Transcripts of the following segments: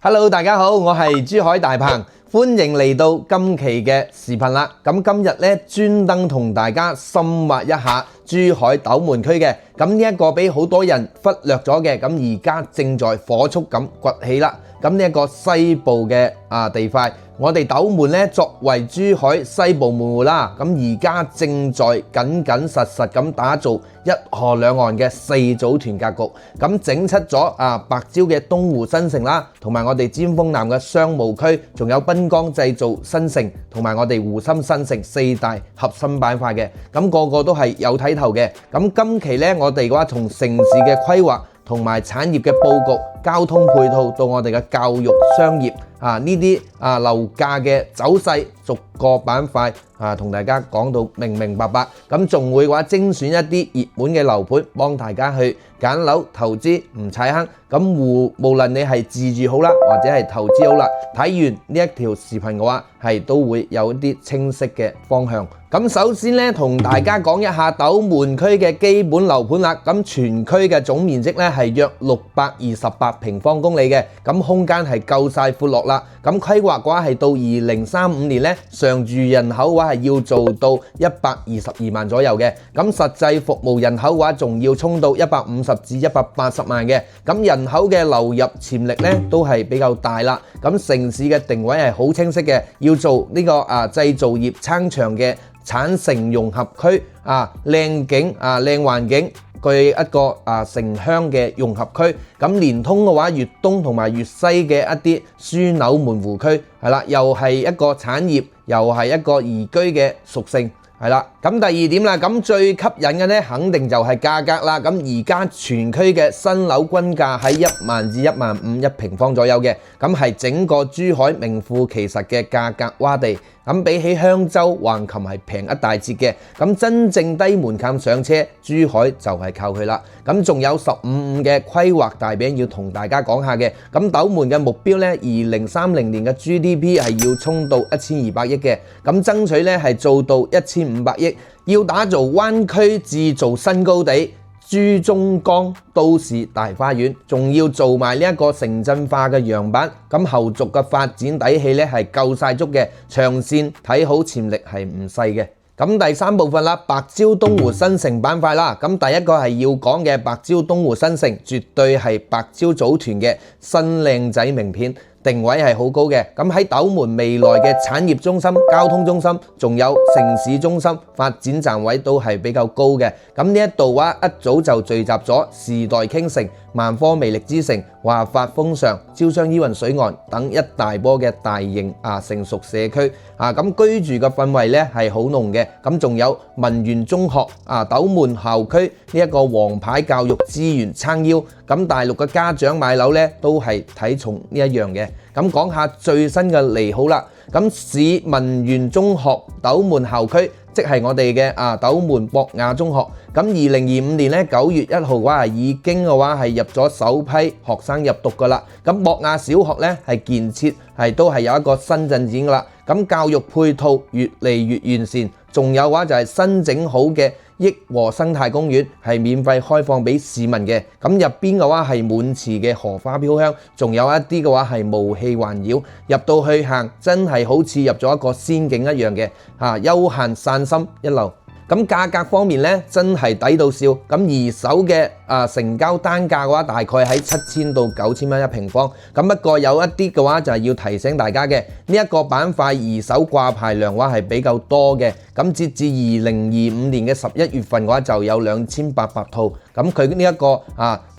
Hello， 大家好，我係珠海大鵬，歡迎嚟到今期嘅視頻啦。咁今日咧專登同大家深挖一下珠海斗門區嘅，咁呢一個俾好多人忽略咗嘅，咁而家正在火速咁崛起啦。咁呢一個西部嘅地塊，我哋斗門咧作為珠海西部門戶啦，咁而家正在緊緊實實咁打造一河兩岸嘅四組團格局，咁整出咗白蕉嘅東湖新城啦，同埋我哋尖峰南嘅商務區，仲有濱江製造新城，同埋我哋湖心新城四大核心板塊嘅，咁個個都係有睇頭嘅。咁今期咧，我哋嘅話從城市嘅規劃同埋產業嘅佈局、交通配套到我哋嘅教育、商業呢啲樓價嘅走勢，逐個板塊同大家講到明明白白。咁仲會話精選一啲熱門嘅樓盤，幫大家去揀樓投資唔踩坑。咁無論你係自住好啦，或者係投資好啦，睇完呢一條視頻嘅話，係都會有一啲清晰嘅方向。咁首先咧，同大家講一下斗門區嘅基本樓盤啦。咁全區嘅總面積咧係約628平方公里嘅，咁空間係夠晒闊落啦。咁規劃嘅話係到2035年咧，常住人口嘅話係要做到122萬左右嘅。咁實際服務人口嘅話，仲要衝到150至180萬嘅。咁人口嘅流入潛力咧都係比較大啦。咁城市嘅定位係好清晰嘅，要做呢個製造業撐場嘅產城融合區，靚景靚環境，具一個城鄉嘅融合區。咁連通嘅話，粵東同埋粵西嘅一啲樞紐門戶區，係啦，又係一個產業，又係一個宜居嘅屬性。係啦，咁第二點啦，咁最吸引嘅呢，肯定就係價格啦。咁而家全區嘅新樓均價喺1萬至1萬5一平方左右嘅，咁係整個珠海名副其實嘅價格窪地。咁比起香洲、橫琴係平一大截嘅。咁真正低門檻上車，珠海就係靠佢啦。咁仲有15嘅規劃大餅要同大家講下嘅。咁斗門嘅目標呢，2030年嘅 GDP 係要衝到1200億嘅。咁爭取呢係做到1500億，要打造灣區製造新高地。珠中江都市大花園，仲要做埋呢一個城鎮化嘅樣板，咁後續嘅發展底氣呢係夠晒足嘅，長線睇好潛力係唔細嘅。咁第三部分啦，白蕉東湖新城板塊啦，咁第一個係要講嘅白蕉東湖新城，絕對係白蕉組團嘅新靚仔名片。定位係好高嘅，咁喺斗門未來嘅產業中心、交通中心，仲有城市中心發展站位都係比較高嘅。咁呢一度話一早就聚集咗時代傾城、萬科魅力之城、華發豐尚、招商依雲水岸等一大波嘅大型成熟社區。咁居住嘅氛圍咧係好濃嘅。咁仲有文源中學斗門校區呢一個王牌教育資源撐腰。咁大陸嘅家長買樓咧都係睇重呢一樣嘅。咁講下最新嘅利好啦。咁市文源中學斗門校區，即係我哋嘅斗門博雅中學。咁2025年咧9月1號嘅話已經嘅話係入咗首批學生入讀噶啦。咁博雅小學咧係建設都係有一個新進展噶啦。咁教育配套越嚟越完善，仲有話就係新整好嘅益和生態公園係免費開放俾市民嘅。咁入邊嘅話係滿池嘅荷花飄香，仲有一啲嘅話係霧氣環繞，入到去行真係好似入咗一個仙境一樣嘅，悠閒散心一流。咁價格方面咧，真係抵到笑。咁二手嘅成交單價嘅話，大概喺7000到9000蚊一平方。咁不過有一啲嘅話就係要提醒大家嘅，呢一個板塊二手掛牌量嘅話係比較多嘅。咁截至2025年嘅11月份嘅話就有2800套。咁佢呢一個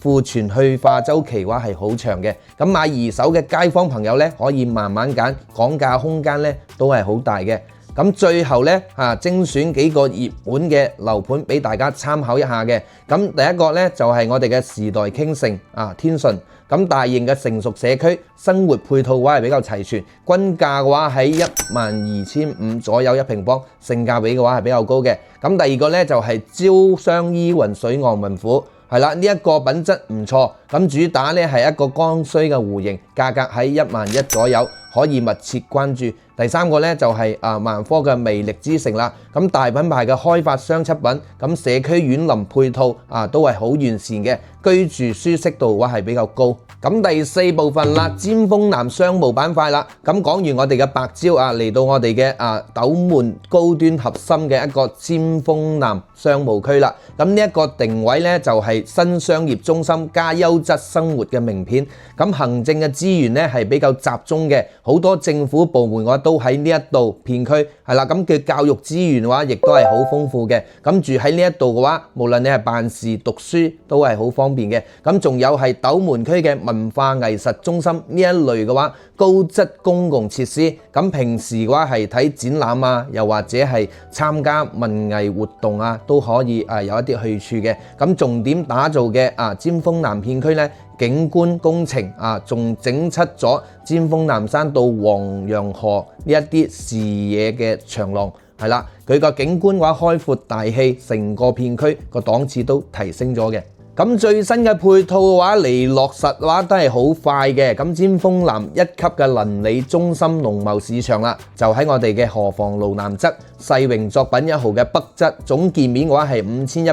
庫存去化週期嘅話係好長嘅。咁買二手嘅街坊朋友咧，可以慢慢揀，講價空間咧都係好大嘅。咁最後咧精選幾個熱門嘅樓盤俾大家參考一下嘅。咁第一個咧就係我哋嘅時代傾城天順。咁大型嘅成熟社區，生活配套嘅話係比較齊全，均價嘅話喺12500左右一平方，性價比嘅話係比較高嘅。咁第二個咧就係招商依雲水岸雲府。係啦，呢一個品質唔錯，咁主打呢係一個剛需嘅戶型，價格喺1萬1左右，可以密切關注。第3個咧就係萬科嘅魅力之城啦。咁大品牌嘅開發商出品，咁社區園林配套都係好完善嘅，居住舒適度係比較高。咁第4部分啦，尖峰南商務板塊啦。咁講完我哋嘅白蕉嚟到我哋嘅斗門高端核心嘅一個尖峰南商務區啦。咁呢一個定位咧就係新商業中心加優質生活嘅名片。咁行政嘅資源咧係比較集中嘅，好多政府部門嘅話都喺呢一度片區係啦。咁嘅教育資源嘅話亦都係好豐富嘅。咁住喺呢一度嘅話，無論你係辦事讀書都係好方便嘅。咁仲有係斗門區嘅文化藝術中心呢一類嘅話，高質公共設施。咁平時嘅話係睇展覽又或者係參加文藝活動都可以有一啲去處嘅。咁重點打造嘅尖峰南片區咧，景觀工程仲整出咗尖峰南山到黃楊河呢一啲視野嘅長廊，係啦，佢個景觀嘅話開闊大氣，成個片區個檔次都提升咗嘅。咁最新嘅配套嘅話嚟落實嘅話都係好快嘅。咁尖峰南1級嘅鄰里中心農貿市場啦，就喺我哋嘅河房路南側世榮作品1號嘅北側，總建面嘅話係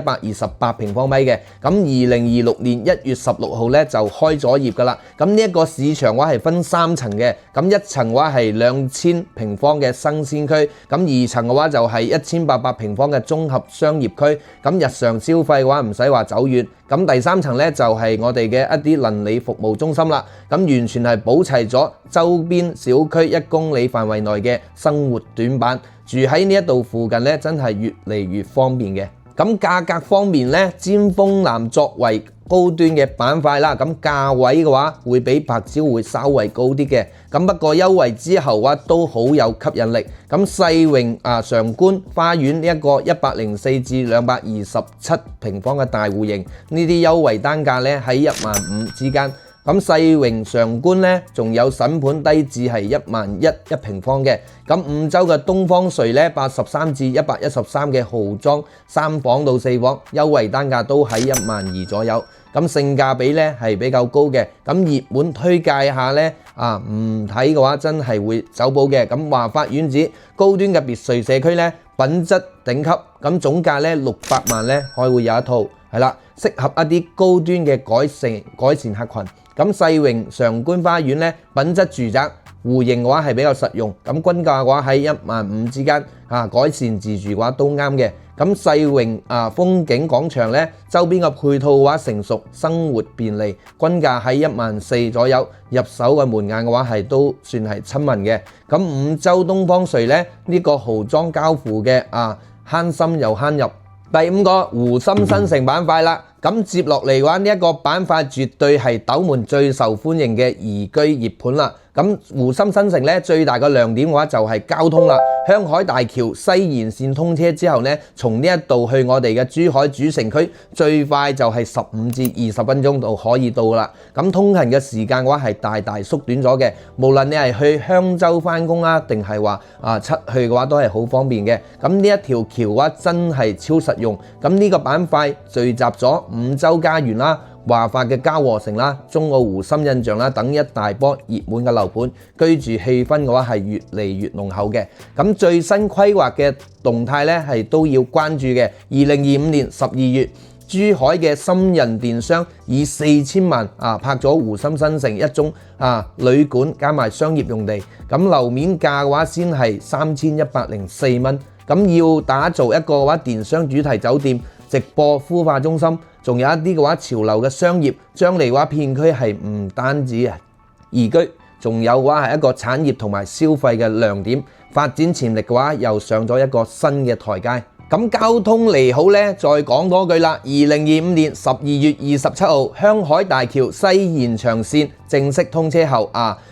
5128平方米嘅。咁2026年1月16號咧就開咗業噶啦。咁呢一個市場嘅話係分3層嘅，咁1層嘅話係2000平方嘅新鮮區，咁2層嘅話就係1800平方嘅綜合商業區。咁日常消費嘅話唔使話走遠。咁第3層咧就係我哋嘅一啲鄰里服務中心啦，咁完全係保齊咗周邊小區1公里範圍內嘅生活短板，住喺呢一度附近咧真係越嚟越方便嘅。咁價格方面咧，尖峰南作為高端嘅板塊啦，咁價位嘅話會比白蕉會稍微高啲嘅，咁不過優惠之後都好有吸引力。咁世榮常觀花園呢一個104至227平方嘅大戶型，呢啲優惠單價咧喺15000之間。咁世榮常觀咧，仲有審盤低至係11000一平方嘅。咁五洲嘅東方瑞咧，83至113嘅豪裝3房到4房，優惠單價都喺12000左右。咁性價比咧係比較高嘅。咁熱門推介下咧，唔睇嘅話真係會走寶嘅。咁華發苑子高端嘅別墅社區咧，品質頂級，咁總價咧600萬咧，可以會有一套，係啦，適合一啲高端嘅改善客群。咁世榮常觀花園咧，品質住宅戶型嘅話係比較實用，咁均價嘅話喺15000之間，改善自住嘅話都啱嘅。咁世榮風景廣場咧，周邊嘅配套嘅話成熟，生活便利，均價喺14000左右，入手嘅門檻嘅話係都算係親民嘅。咁五洲東方瑞咧，呢個豪裝交付嘅慳心又慳入。第5個湖心新城板塊啦，咁接落嚟嘅話呢一個板塊絕對係斗門最受歡迎嘅宜居熱盤啦。咁湖心新城咧，最大嘅亮點嘅話就係交通啦。香海大橋西延線通車之後呢，從呢一度去我哋嘅珠海主城區，最快就係15至20分鐘就可以到啦。咁通勤嘅時間嘅話係大大縮短咗嘅。無論你係去香洲返工定係話出去嘅話都係好方便嘅。咁呢一條橋嘅話真係超實用。咁呢個板塊聚集咗五洲家園啦、華發嘅嘉禾城啦、中澳湖心印象啦等一大波熱門嘅樓盤，居住氣氛嘅話係越嚟越濃厚嘅。咁最新規劃嘅動態咧係都要關注嘅。2025年12月，珠海嘅深人電商以4000萬拍咗湖心新城一宗旅館加埋商業用地，咁樓面價嘅話先係3104蚊。咁要打造一個嘅話電商主題酒店、直播孵化中心，仲有一啲嘅話潮流嘅商業，將嚟嘅話片區係唔單止宜居，仲有嘅話係一個產業同埋消費嘅亮點，發展潛力嘅話又上咗一個新嘅台階。咁交通利好呢，再講多句啦。2025年12月27號，香海大橋西延長線正式通車後，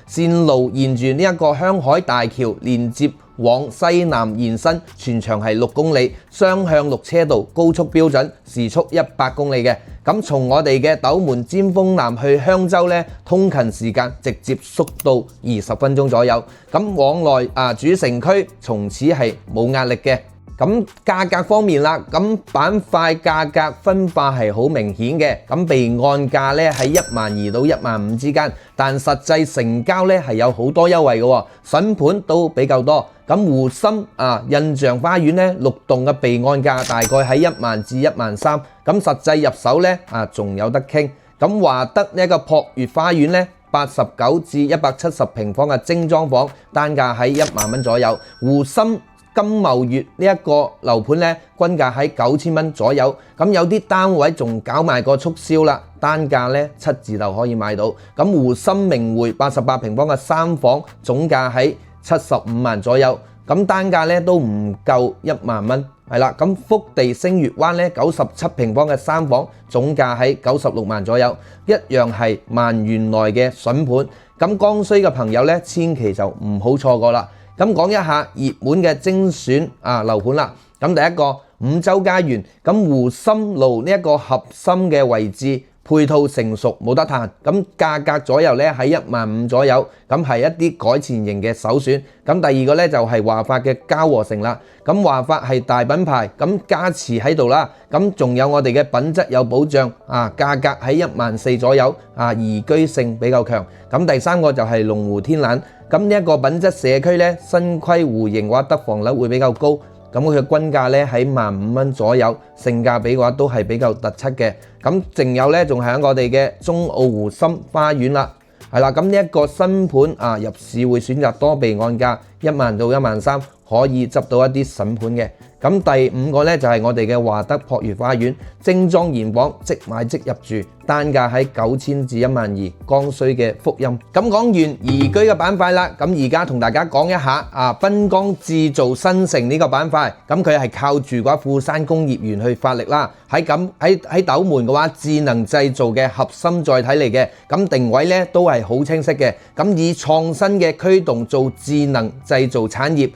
線路沿住呢一個香海大橋連接往西南延伸，全長係6公里，雙向6車道，高速標準，時速100公里嘅。咁從我哋嘅斗門尖峰南去香洲呢，通勤時間直接縮到20分鐘左右。咁往來主城區從此係冇壓力嘅。咁價格方面啦，咁板塊價格分化係好明顯嘅，咁備案價咧喺12000到15000之間，但實際成交咧係有好多優惠嘅喎，筍盤都比較多。咁湖心印象花園咧6棟嘅備案價大概喺10000至13000，咁實際入手咧仲有得傾。咁華德呢一個璞悅花園咧89至170平方嘅精裝房，單價喺10000蚊左右。湖心金茂悅呢一個樓盤咧，均價喺9000蚊左右。咁有啲單位仲搞埋個促銷啦，單價咧7字頭可以買到。咁湖心明匯88平方嘅3房，總價喺75萬左右。咁單價咧都唔夠10000蚊，係啦。咁福地星月灣咧97平方嘅3房，總價喺96萬左右，一樣係萬元內嘅筍盤。咁剛需嘅朋友咧，千祈就唔好錯過啦。咁講一下熱門嘅精選樓盤啦。咁第一個五洲家園，咁湖心路呢一個核心嘅位置，配套成熟冇得彈。咁價格左右咧喺15000左右，咁係一啲改善型嘅首選。咁第二個咧就係華發嘅嘉禾城啦。咁華發係大品牌，咁加持喺度啦。咁仲有我哋嘅品質有保障，價格喺14000左右，宜居性比較強。咁第三個就係龍湖天瀾。咁呢一個品質社區咧，新規戶型嘅話，得房率會比較高。咁佢嘅均價咧喺15000蚊左右，性價比嘅話都係比較突出嘅。咁仲有咧，仲係我哋嘅中澳湖心花園啦，係啦。咁呢一個新盤入市會選擇多備案價10000到13000，可以執到一啲筍盤嘅。咁第五個咧就係我哋嘅華德璞悅花園，精裝現房，即買即入住，單價喺9000至12000，剛需嘅福音。咁講完宜居嘅板塊啦，咁而家同大家講一下濱江製造新城呢個板塊，咁佢係靠住嘅話富山工業園去發力啦。喺斗門嘅話，智能製造嘅核心載體嚟嘅，咁定位咧都係好清晰嘅。咁以創新嘅驅動做智能製造產業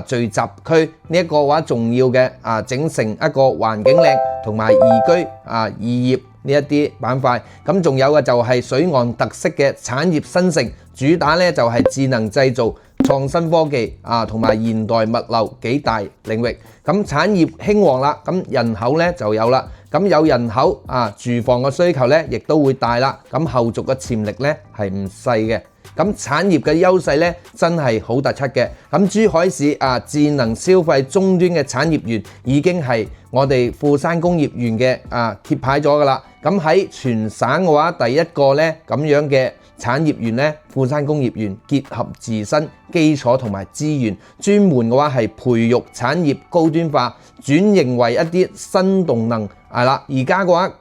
聚集區呢一個話重要嘅整成一個環境靚同埋宜居宜業呢一啲板塊。咁仲有嘅就係水岸特色嘅產業新城，主打咧就係智能製造、創新科技同埋現代物流幾大領域。咁產業興旺啦，咁人口咧就有啦。咁有人口住房嘅需求咧亦都會大啦。咁後續嘅潛力咧係唔細嘅。咁產業嘅優勢咧真係好突出嘅。咁珠海市智能消費終端嘅產業園已經係我哋富山工業園嘅貼牌咗㗎啦。咁喺全省嘅話，第一個咧咁樣嘅產業園咧，富山工業園結合自身基礎同埋資源，專門嘅話係培育產業高端化，轉型為一啲新動能係啦。而家嘅話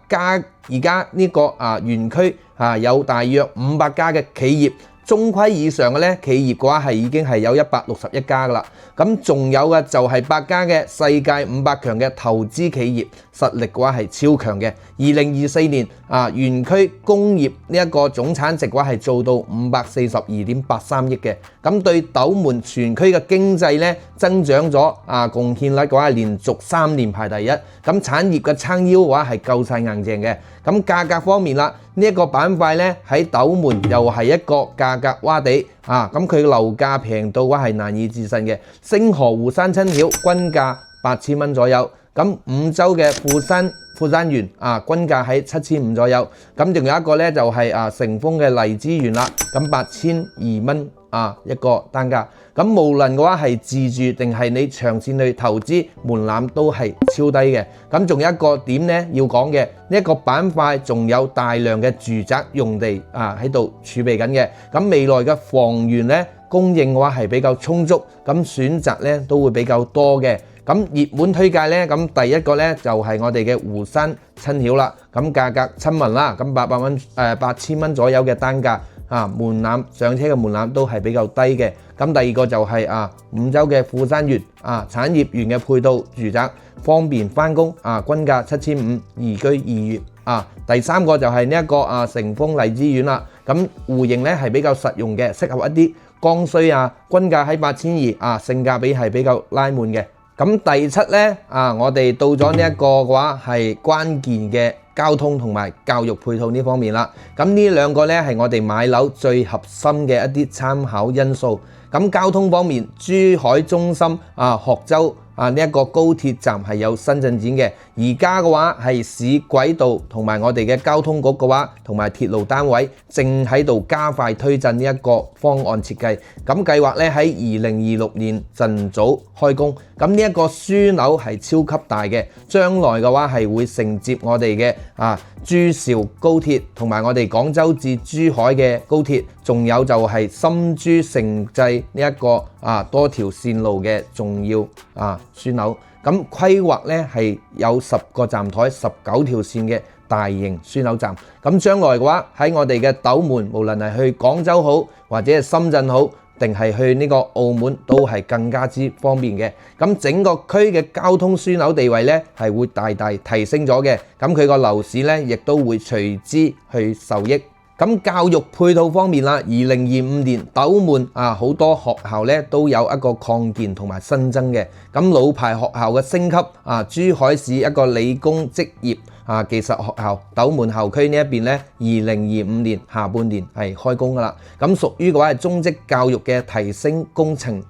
而家呢個園區有大約500家嘅企業。中規以上嘅咧企業嘅話係已經係有161家㗎啦。咁仲有嘅就係8家嘅世界500強嘅投資企業，實力嘅話係超強嘅。2024年園區工業呢一個總產值嘅話係做到542.83億嘅。咁對斗門全區嘅經濟咧增長咗貢獻率嘅話係連續3年排第一。咁產業嘅撐腰嘅話係夠晒硬淨嘅。咁價格方面啦，呢一個板塊咧喺斗門又係一個價格窪地咁佢樓價平到嘅話係難以置信嘅。星河湖山親曉均價8000蚊左右。咁五洲嘅富山園均價喺7500左右。咁仲有一個咧就係成豐嘅荔枝園啦，咁8200蚊一個單價。咁無論嘅話係自住定係你長線去投資，門檻都係超低嘅。咁仲有一個點咧要講嘅，呢一個板塊仲有大量嘅住宅用地喺度儲備緊嘅。咁未來嘅房源咧供應嘅話係比較充足，咁選擇咧都會比較多嘅。咁熱門推介咧，咁第一個咧就係我哋嘅湖山親曉啦。咁價格親民啦，咁8000蚊左右嘅單價。門檻上車嘅門檻都係比較低嘅。咁第二個就係五洲嘅富山園產業園嘅配套住宅，方便返工均價7500，宜居宜業第三個就係呢一個成豐荔枝園啦。咁戶型咧係比較實用嘅，適合一啲剛需均價喺8200性價比係比較拉滿嘅。咁第7咧我哋到咗呢一個嘅話係關鍵嘅交通同埋教育配套呢方面啦。咁呢兩個咧係我哋買樓最核心嘅一啲參考因素。咁交通方面，珠海中心、鶴洲呢一個高鐵站係有新進展嘅。而家嘅話係市軌道同埋我哋嘅交通局嘅話，同埋鐵路單位正喺度加快推進呢一個方案設計。咁計劃咧喺2026年盡早開工。咁呢一個樞紐係超級大嘅，將來嘅話係會承接我哋嘅珠兆高鐵同埋我哋廣州至珠海嘅高鐵，仲有就係深珠城際呢一個多條線路嘅重要樞紐。咁規劃咧係有10個站台、19條線嘅大型樞紐站。咁將來嘅話喺我哋嘅斗門，無論係去廣州好，或者係深圳好，定係去呢個澳門都係更加之方便嘅。咁整個區嘅交通樞紐地位咧係會大大提升咗嘅。咁佢個樓市咧亦都會隨之去受益。咁教育配套方面啦，2025年斗門好多學校咧都有一個擴建同埋新增嘅。咁老牌學校嘅升級珠海市一個理工職業技術學校斗門校區呢一邊咧，2025年下半年係開工噶啦。咁屬於嘅話係中職教育嘅提升工程。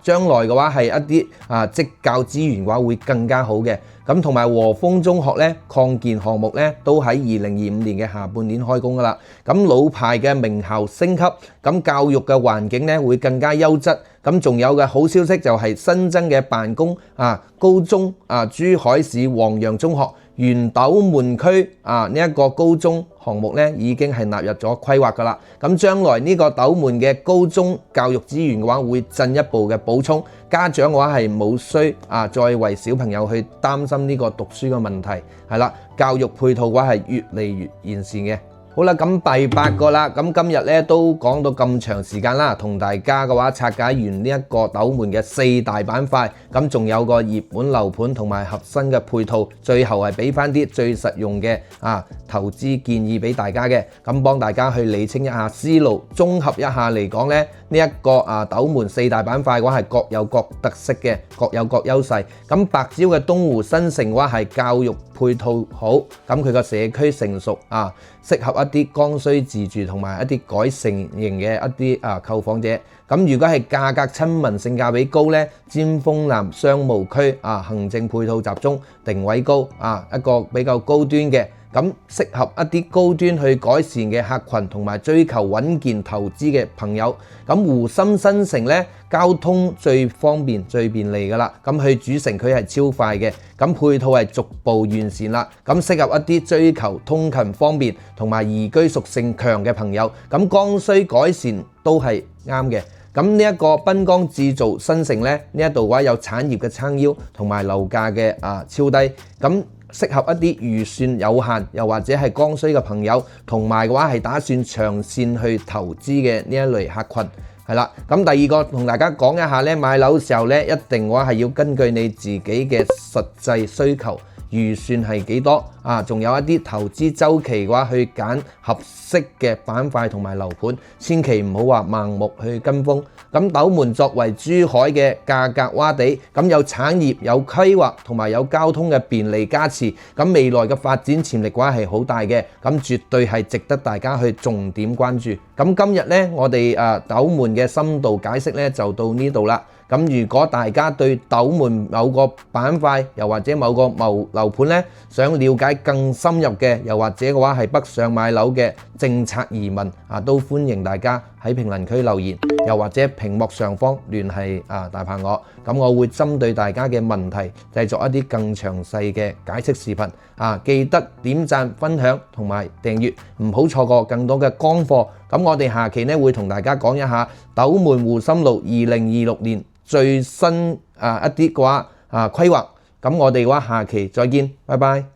將來嘅話係一啲職教資源嘅話會更加好嘅。咁同埋和風中學咧擴建項目咧都喺2025年嘅下半年開工噶啦。咁老牌嘅名校升級，咁教育嘅環境咧會更加優質。咁仲有嘅好消息就係新增嘅辦公高中珠海市黃楊中學原斗門區呢一個高中項目咧已經係納入咗規劃噶啦。咁將來呢個斗門嘅高中教育資源嘅話會進一步嘅補充，家長嘅話係冇需再為小朋友去擔心呢個讀書嘅問題，係啦，教育配套嘅話係越嚟越完善嘅。好啦，咁第8個啦，咁今日咧都講到咁長時間啦，同大家嘅話拆解完呢一個斗門嘅4大板塊，咁仲有個熱門樓盤同埋合新嘅配套，最後係俾翻啲最實用嘅投資建議俾大家嘅，咁幫大家去理清一下思路，綜合一下嚟講咧，呢一個斗門4大板塊嘅話係各有各特色嘅，各有各優勢。咁白蕉嘅東湖新城嘅話係教育配套好，咁佢個社區成熟適合一啲剛需自住同埋一啲改成型嘅一啲購房者。咁如果係價格親民、性價比高咧，尖峰南商務區行政配套集中、定位高一個比較高端嘅。咁適合一啲高端去改善嘅客群同埋追求穩健投資嘅朋友。咁湖心新城咧，交通最方便最便利噶啦，咁去主城區係超快嘅，咁配套係逐步完善啦，咁適合一啲追求通勤方便同埋宜居屬性強嘅朋友，咁剛需改善都係啱嘅。咁呢一個濱江製造新城咧，呢一度嘅話有產業嘅撐腰同埋樓價嘅超低，咁適合一啲預算有限又或者係剛需嘅朋友，同埋嘅話係打算長線去投資嘅呢一類客群，係啦。咁第2個同大家講一下咧，買樓嘅時候咧，一定嘅話係要根據你自己嘅實際需求。預算係幾多仲有一啲投資週期嘅話，去揀合適嘅板塊同埋樓盤，千祈唔好話盲目去跟風。咁斗門作為珠海嘅價格窪地，咁有產業、有規劃同埋有交通嘅便利加持，咁未來嘅發展潛力嘅話係好大嘅，咁絕對係值得大家去重點關注。咁今日呢，我哋斗門嘅深度解釋呢就到呢度啦。咁如果大家對斗門某個板塊又或者某個樓盤呢，想了解更深入嘅，又或者嘅話係北上買樓嘅政策疑問都歡迎大家喺評論區留言，又或者屏幕上方聯繫大鵬我，咁我會針對大家嘅問題製作一啲更詳細嘅解釋視頻記得點讚、分享同埋訂閱，唔好錯過更多嘅乾貨。咁我哋下期呢會同大家講一下斗門湖心路2026年最新一啲嘅話規劃。咁我哋嘅話下期再見，拜拜。